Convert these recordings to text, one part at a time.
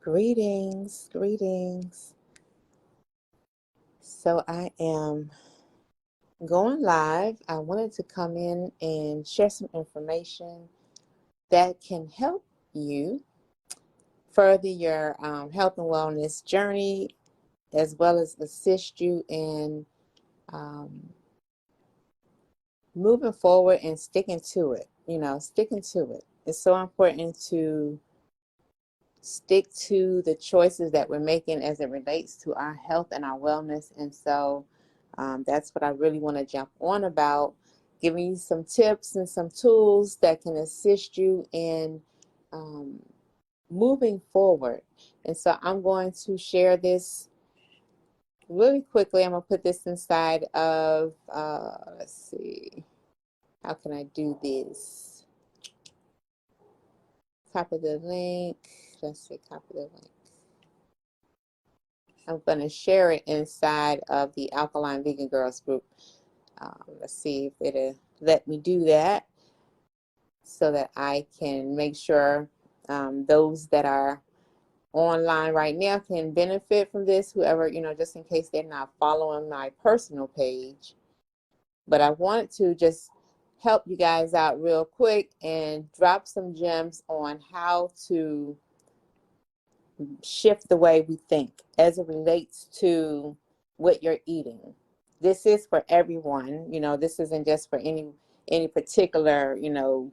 Greetings, greetings. So I am going live. I wanted to come in and share some information that can help you further your health and wellness journey, as well as assist you in um, moving forward and sticking to it. Sticking to it. It's so important to stick to the choices that we're making as it relates to our health and our wellness. And so that's what I really want to jump on about, giving you some tips and some tools that can assist you in um, moving forward. And so I'm going to share this really quickly. I'm going to put this inside of, let's see, how can I do this? Copy the link. Let's see, copy the link. I'm going to share it inside of the Alkaline Vegan Girls group. Let's see if it'll let me do that so that I can make sure those that are online right now can benefit from this, whoever, just in case they're not following my personal page. But I wanted to just help you guys out real quick and drop some gems on how to shift the way we think as it relates to what you're eating. This is for everyone. This isn't just for any particular,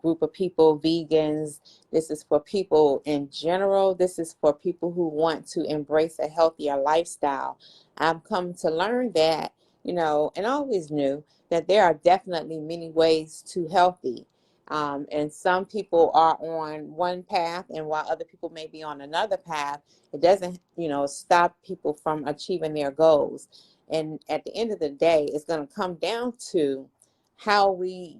group of people, vegans. This is for people in general. This is for people who want to embrace a healthier lifestyle. I've come to learn that, and I always knew that there are definitely many ways to healthy. And some people are on one path, and while other people may be on another path, it doesn't, stop people from achieving their goals. And at the end of the day, it's going to come down to how we,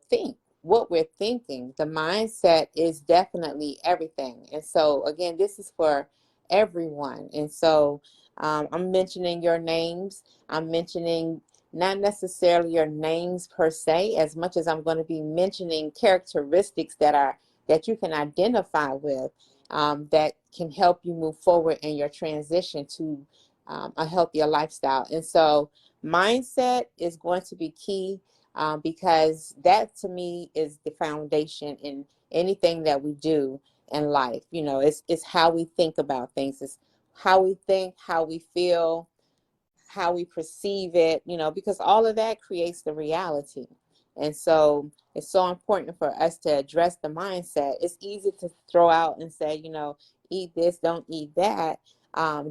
think, what we're thinking. The mindset is definitely everything. And so, again, this is for everyone. And so I'm mentioning your names. I'm mentioning not necessarily your names per se, as much as I'm going to be mentioning characteristics that you can identify with, that can help you move forward in your transition to a healthier lifestyle. And so mindset is going to be key, because that to me is the foundation in anything that we do in life. It's how we think about things. It's how we think, how we feel, how we perceive it, because all of that creates the reality. And so it's so important for us to address the mindset. It's easy to throw out and say, eat this, don't eat that,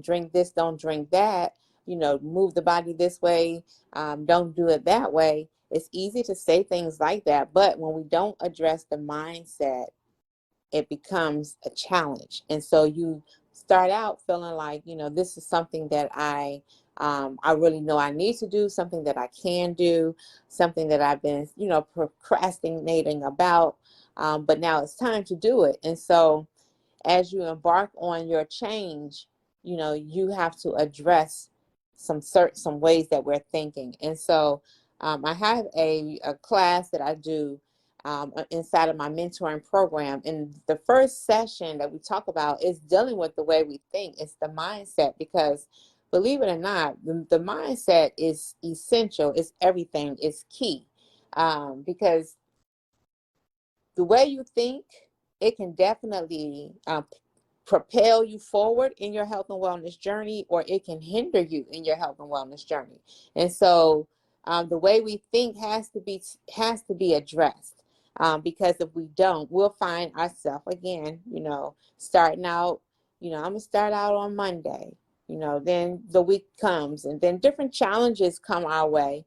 drink this, don't drink that, move the body this way, don't do it that way. It's easy to say things like that, but when we don't address the mindset, it becomes a challenge. And so you start out feeling like, this is something that I really know I need to do, something that I can do, something that I've been, procrastinating about, but now it's time to do it. And so as you embark on your change, you have to address some ways that we're thinking. And so I have a class that I do inside of my mentoring program. And the first session that we talk about is dealing with the way we think. It's the mindset, because believe it or not, the mindset is essential. It's everything. It's key, because the way you think, it can definitely propel you forward in your health and wellness journey, or it can hinder you in your health and wellness journey. And so the way we think has to be addressed, because if we don't, we'll find ourselves again, starting out, I'm gonna start out on Monday, then the week comes, and then different challenges come our way,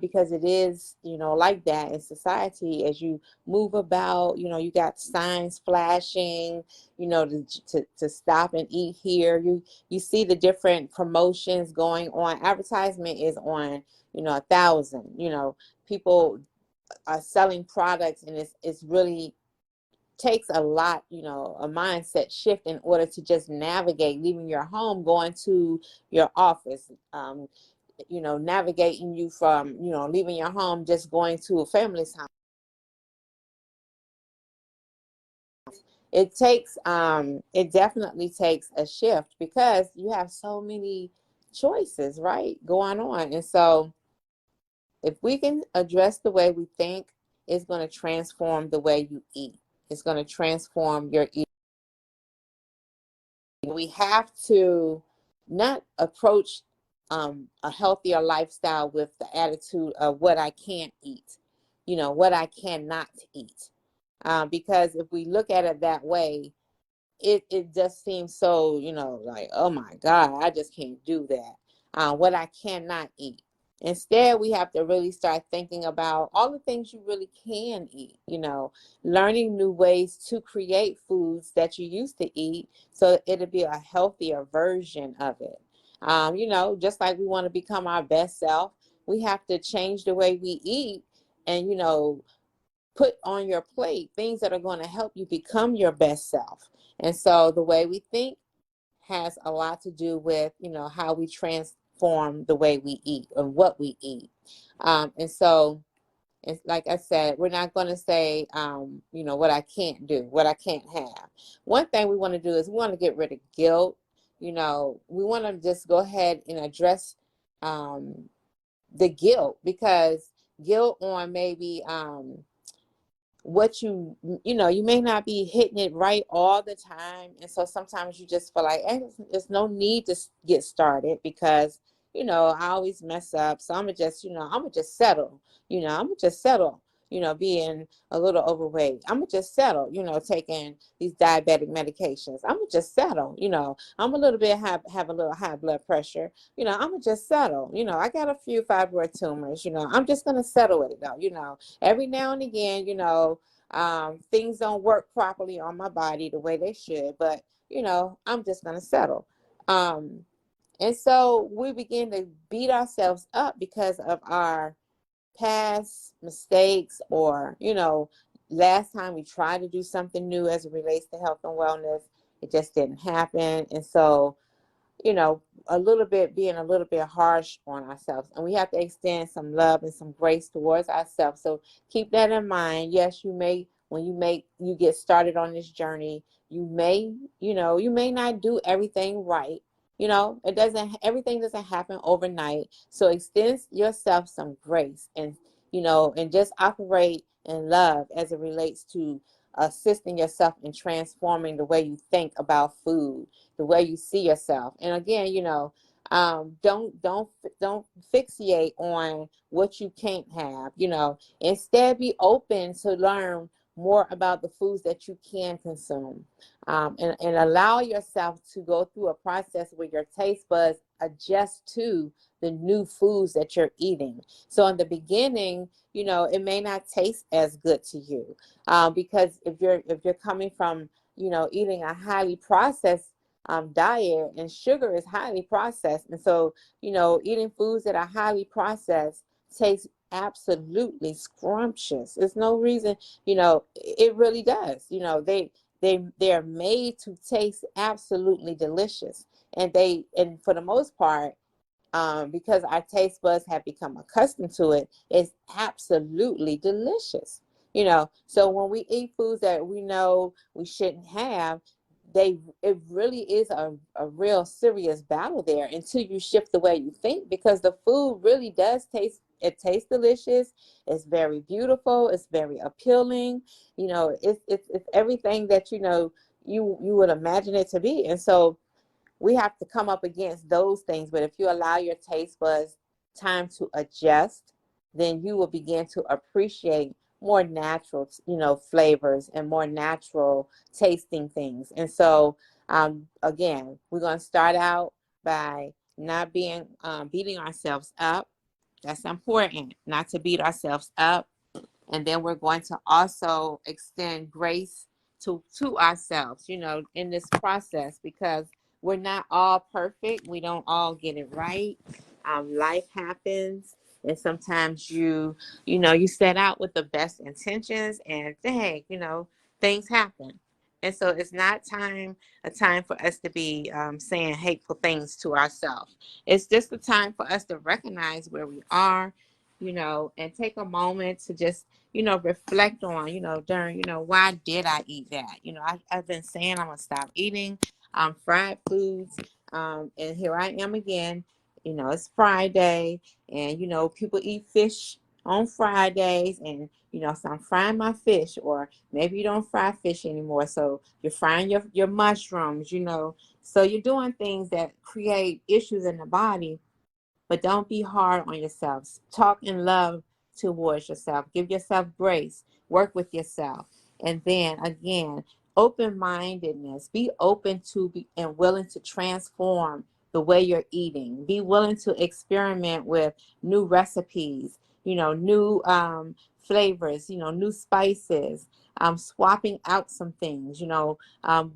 because it is, like that in society. As you move about, you got signs flashing, to stop and eat here. You see the different promotions going on. Advertisement is on, 1,000. People are selling products, and it's really takes a lot, a mindset shift in order to just navigate leaving your home, going to your office, navigating you from, leaving your home, just going to a family's house. it definitely takes a shift because you have so many choices, right, going on. And so if we can address the way we think, it's going to transform the way you eat. It's going to transform your eating. We have to not approach a healthier lifestyle with the attitude of what I can't eat, what I cannot eat. Because if we look at it that way, it just seems so, like, oh my God, I just can't do that. What I cannot eat. Instead, we have to really start thinking about all the things you really can eat, learning new ways to create foods that you used to eat so it'll be a healthier version of it. Just like we want to become our best self, we have to change the way we eat and, put on your plate things that are going to help you become your best self. And so the way we think has a lot to do with, how we transform the way we eat and what we eat. And so it's like I said, we're not going to say, what I can't do, what I can't have. One thing we want to do is we want to get rid of guilt. We want to just go ahead and address the guilt, because guilt on maybe what you may not be hitting it right all the time. And so sometimes you just feel like, hey, there's no need to get started because, I always mess up. So I'm gonna just settle, I'm gonna just settle, being a little overweight. I'm gonna just settle, taking these diabetic medications. I'm gonna just settle, I'm a little bit have a little high blood pressure, I'm gonna just settle, I got a few fibroid tumors, I'm just gonna settle with it though, every now and again, things don't work properly on my body the way they should, but I'm just gonna settle. And so we begin to beat ourselves up because of our past mistakes, or last time we tried to do something new as it relates to health and wellness, it just didn't happen. And so being a little bit harsh on ourselves, and we have to extend some love and some grace towards ourselves. So keep that in mind. Yes, when you get started on this journey, you may not do everything right. Everything doesn't happen overnight. So extend yourself some grace, and just operate in love as it relates to assisting yourself in transforming the way you think about food, the way you see yourself. And again, don't fixate on what you can't have. Instead, be open to learn more about the foods that you can consume, and allow yourself to go through a process where your taste buds adjust to the new foods that you're eating. So in the beginning, it may not taste as good to you, because if you're coming from eating a highly processed diet, and sugar is highly processed, and so eating foods that are highly processed tastes absolutely scrumptious. There's no reason, it really does. They're made to taste absolutely delicious, and for the most part, because our taste buds have become accustomed to it, it's absolutely delicious. So when we eat foods that we know we shouldn't have, it really is a real serious battle there until you shift the way you think, because the food really does tastes delicious. It's very beautiful. It's very appealing. It's everything that you would imagine it to be. And so we have to come up against those things. But if you allow your taste buds time to adjust, then you will begin to appreciate more natural, flavors and more natural tasting things. And so, again, we're going to start out by not beating ourselves up. That's important, not to beat ourselves up. And then we're going to also extend grace to ourselves, in this process, because we're not all perfect. We don't all get it right. Life happens, and sometimes you set out with the best intentions, and dang, things happen. And so it's not a time for us to be saying hateful things to ourselves. It's just a time for us to recognize where we are and take a moment to just, reflect on, during, why did I eat that? I've been saying I'm gonna stop eating fried foods. And here I am again. It's Friday, and people eat fish on Fridays, and so I'm frying my fish, or maybe you don't fry fish anymore, so you're frying your mushrooms, so you're doing things that create issues in the body, but don't be hard on yourself. Talk in love towards yourself. Give yourself grace. Work with yourself. And then again, open-mindedness. Be open to and willing to transform the way you're eating. Be willing to experiment with new recipes, new flavors, new spices, swapping out some things,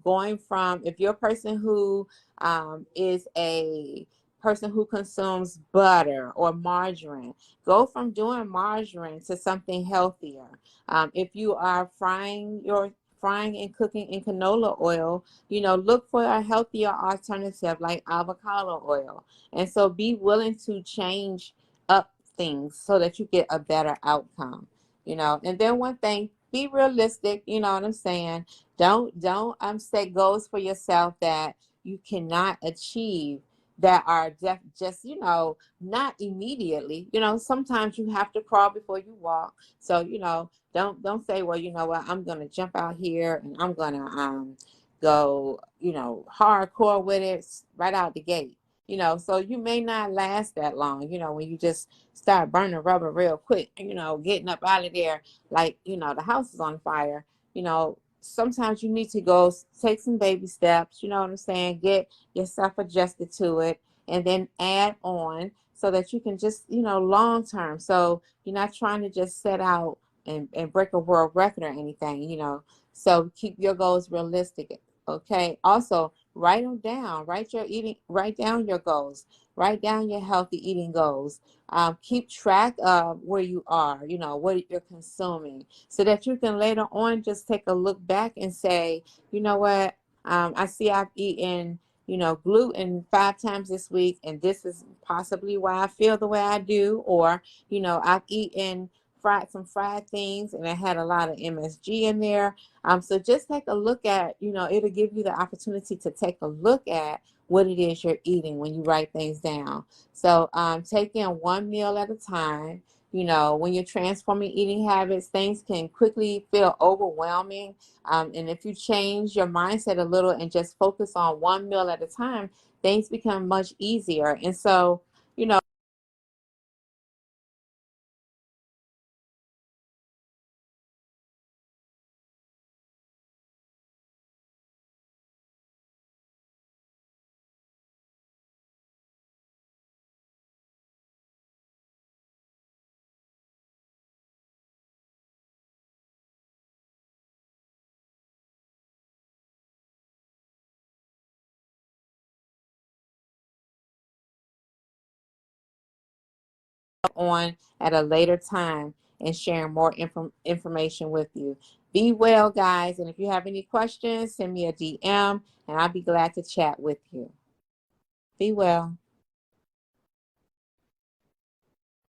going from, if you're a person who is a person who consumes butter or margarine, go from doing margarine to something healthier. If you are frying and cooking in canola oil, look for a healthier alternative like avocado oil. And so be willing to change up things so that you get a better outcome. And then one thing, be realistic, you know what I'm saying? Don't set goals for yourself that you cannot achieve, that are just not immediately. Sometimes you have to crawl before you walk. So don't say, well, you know what, I'm gonna jump out here and I'm gonna go hardcore with it right out the gate. So you may not last that long, when you just start burning rubber real quick, getting up out of there like the house is on fire. Sometimes you need to go take some baby steps, you know what I'm saying, get yourself adjusted to it, and then add on so that you can just, long term. So you're not trying to just set out and break a world record or anything, So keep your goals realistic. Okay. Also, write them down. Write down your goals. Write down your healthy eating goals. Keep track of where you are, what you're consuming, so that you can later on just take a look back and say, you know what, I see I've eaten gluten 5 times this week, and this is possibly why I feel the way I do. Or, I've eaten some fried things and it had a lot of MSG in there. So just take a look at, it'll give you the opportunity to take a look at what it is you're eating when you write things down. So take in one meal at a time. When you're transforming eating habits, things can quickly feel overwhelming. And if you change your mindset a little and just focus on one meal at a time, things become much easier. And so, on at a later time and sharing more information with you. Be well, guys. And if you have any questions, send me a DM and I'll be glad to chat with you. Be well.